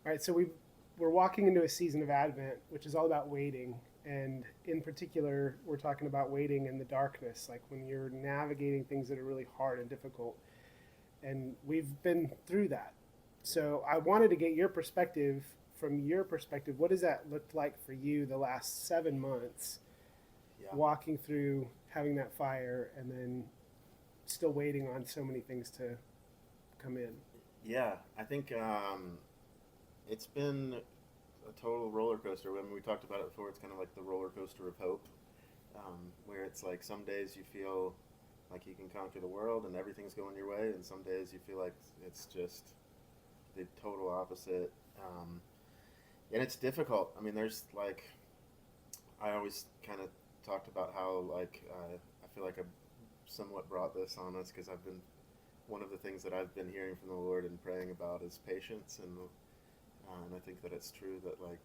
All right, so we're walking into a season of Advent, which is all about waiting, and in particular, we're talking about waiting in the darkness, like when you're navigating things that are really hard and difficult. And we've been through that. So I wanted to get your perspective. From your perspective, what does that look like for you the last 7 months, Yeah, walking through having that fire and then still waiting on so many things to come in? yeah. I think it's been a total roller coaster. When we talked about it before, it's kind of like the roller coaster of hope, where it's like some days you feel like you can conquer the world and everything's going your way, and some days you feel like it's just the total opposite. And it's difficult. I mean, there's like I always kind of talked about how like I feel like I somewhat brought this on us because I've been one of the things that I've been hearing from the Lord and praying about is patience, and I think that it's true that like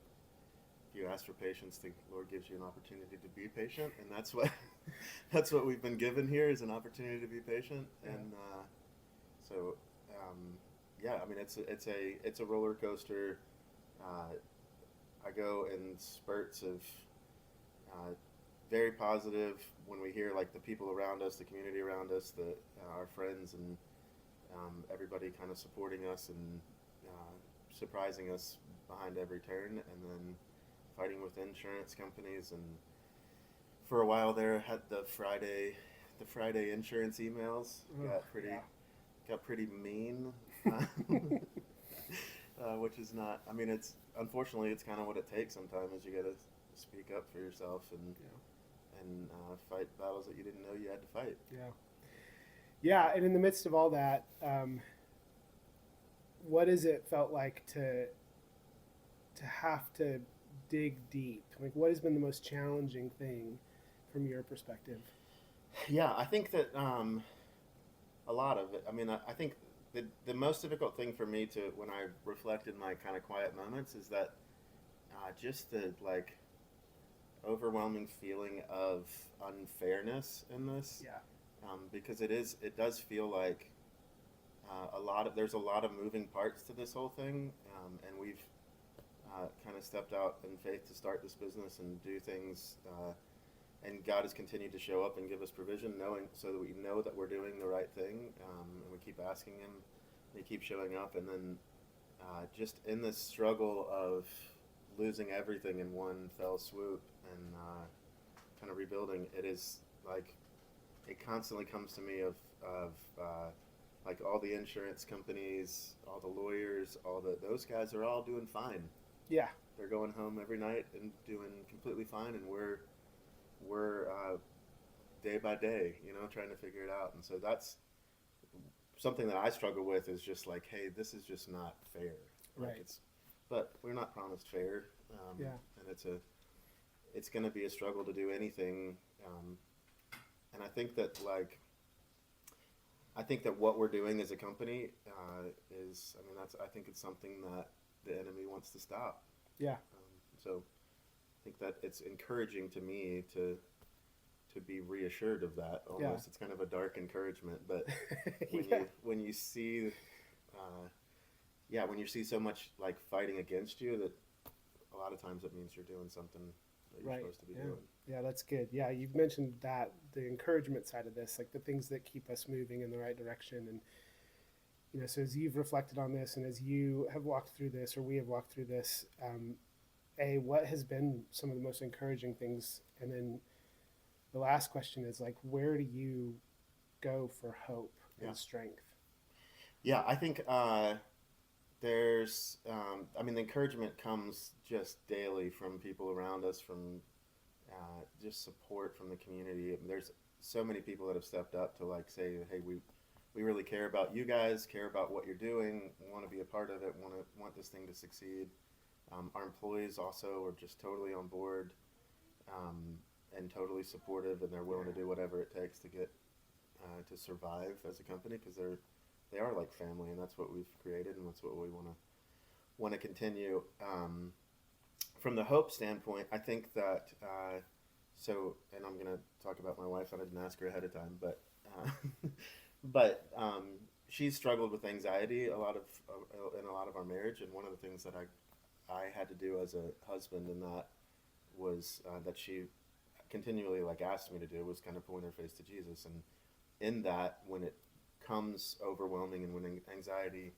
if you ask for patience, the Lord gives you an opportunity to be patient, and that's what that's what we've been given here is an opportunity to be patient, Yeah. and so yeah, I mean it's a roller coaster. Uh, I go in spurts of uh, very positive when we hear like the people around us, the community around us, our friends, and everybody kind of supporting us and surprising us behind every turn, and then fighting with insurance companies. And for a while there, had the Friday insurance emails Oh, yeah. got pretty mean, uh, which is not. I mean, it's unfortunately it's kind of what it takes sometimes. Is you got to speak up for yourself and fight battles that you didn't know you had to fight. Yeah. Yeah. Yeah. And in the midst of all that, what has it felt like to have to dig deep? Like, what has been the most challenging thing from your perspective? Yeah, I think that a lot of it. I mean, I think the most difficult thing for me to when I reflect in my kind of quiet moments is that just the like overwhelming feeling of unfairness in this, Yeah. because it does feel like there's a lot of moving parts to this whole thing, and we've kind of stepped out in faith to start this business and do things. And God has continued to show up and give us provision, knowing so that we know that we're doing the right thing, and we keep asking Him. He keeps showing up, and then just in this struggle of losing everything in one fell swoop and kind of rebuilding, it is like it constantly comes to me of like all the insurance companies, all the lawyers, all those guys are all doing fine. Yeah. They're going home every night and doing completely fine, and we're day by day, trying to figure it out. And so that's something that I struggle with is just like, hey, this is just not fair. Like Right. but we're not promised fair, Yeah. and it's going to be a struggle to do anything. Um, and I think that what we're doing as a company is, I mean, I think it's something that the enemy wants to stop. Yeah. So I think that it's encouraging to me to be reassured of that. Yeah. Almost, it's kind of a dark encouragement, but Yeah. when you see, uh, yeah, when you see so much like fighting against you, that a lot of times it means you're doing something that you're Right. supposed to be Yeah. doing. Yeah, that's good. Yeah, you've mentioned that the encouragement side of this, like the things that keep us moving in the right direction. And, so as you've reflected on this and as you have walked through this, or we have walked through this, what has been some of the most encouraging things? And then the last question is like, where do you go for hope Yeah, and strength? yeah. I think there's, I mean, the encouragement comes just daily from people around us, from just support from the community. There's so many people that have stepped up to like say, hey, we really care about you guys, care about what you're doing, want to be a part of it, want this thing to succeed. Our employees also are just totally on board, um, and totally supportive, and they're willing to Yeah. do whatever it takes to get to survive as a company because they are like family, and that's what we've created, and that's what we want to continue. From the hope standpoint, I think that and I'm gonna talk about my wife. I didn't ask her ahead of time, but but she's struggled with anxiety in a lot of our marriage, and one of the things that I had to do as a husband in that was that she continually like asked me to do was kind of point her face to Jesus, and in that when it comes overwhelming and when anxiety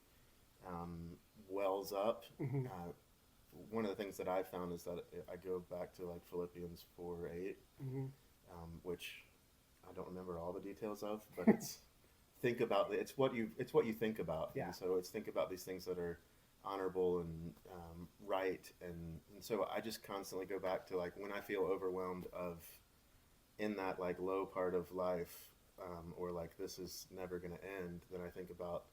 wells up, Hmm. one of the things that I found is that I go back to like Philippians 4:8, Hmm. which I don't remember all the details of, but it's it's what you think about, Yeah. and so it's think about these things that are honorable and right, and so I just constantly go back to like when I feel overwhelmed of in that like low part of life, or like this is never going to end, then I think about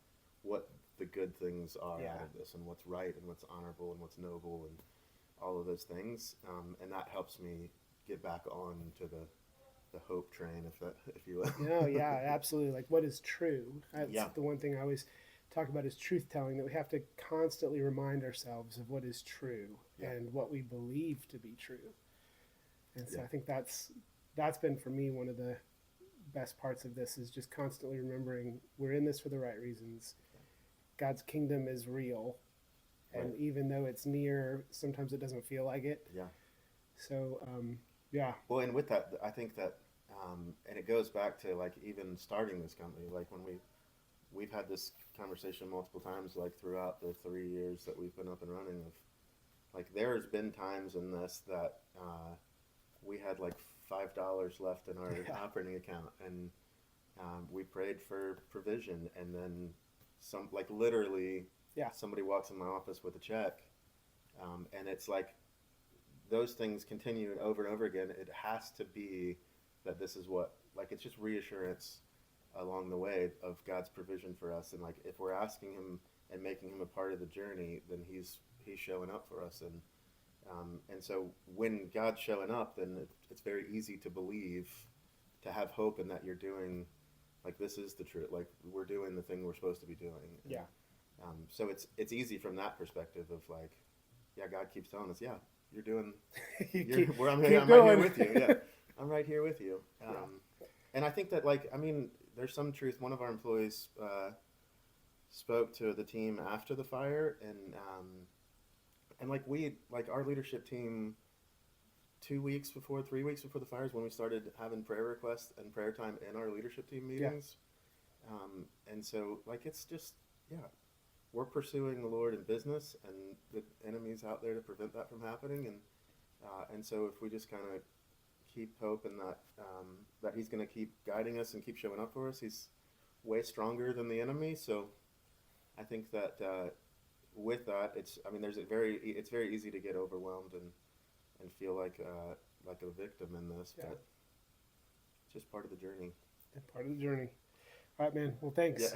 what the good things are Yeah. out of this and what's right and what's honorable and what's noble and all of those things, and that helps me get back on to the hope train, if you No, will. yeah, absolutely. Like what is true? That's Yeah, the one thing I always talk about is truth telling, that we have to constantly remind ourselves of what is true yeah, and what we believe to be true. And so yeah, I think that's been for me one of the best parts of this, is just constantly remembering we're in this for the right reasons. God's kingdom is real, right, and even though it's near, sometimes it doesn't feel like it. yeah. So yeah, Well, and with that, I think that, and it goes back to like even starting this company, like when we've had this conversation multiple times, like throughout the 3 years that we've been up and running. Of like, there's been times in this that we had like $5 left in our yeah, operating account, and we prayed for provision, and then like literally, yeah, somebody walks in my office with a check, and it's like those things continue over and over again. It has to be that this is what, like, it's just reassurance along the way of God's provision for us, and like if we're asking Him and making Him a part of the journey, then He's showing up for us, and so when God's showing up, then it's very easy to believe, to have hope in that you're doing, like, this is the truth, like we're doing the thing we're supposed to be doing, and yeah. so it's easy from that perspective of like, yeah, God keeps telling us, yeah, you're doing, You you're keep I'm right here going. with you, yeah, I'm right here with you, Yeah, and I think that, like, I mean, there's some truth. One of our employees spoke to the team after the fire, and like our leadership team, 2 weeks before, 3 weeks before the fires, when we started having prayer requests and prayer time in our leadership team yeah, meetings, and so like it's just, yeah, we're pursuing the Lord in business, and the enemy's out there to prevent that from happening, and so if we just kind of keep hope in that, that He's going to keep guiding us and keep showing up for us, He's way stronger than the enemy. So I think that with that, it's very easy to get overwhelmed and feel like a victim in this, yeah. but it's just part of the journey. And part of the journey. All right, man. Well, Yeah. thanks.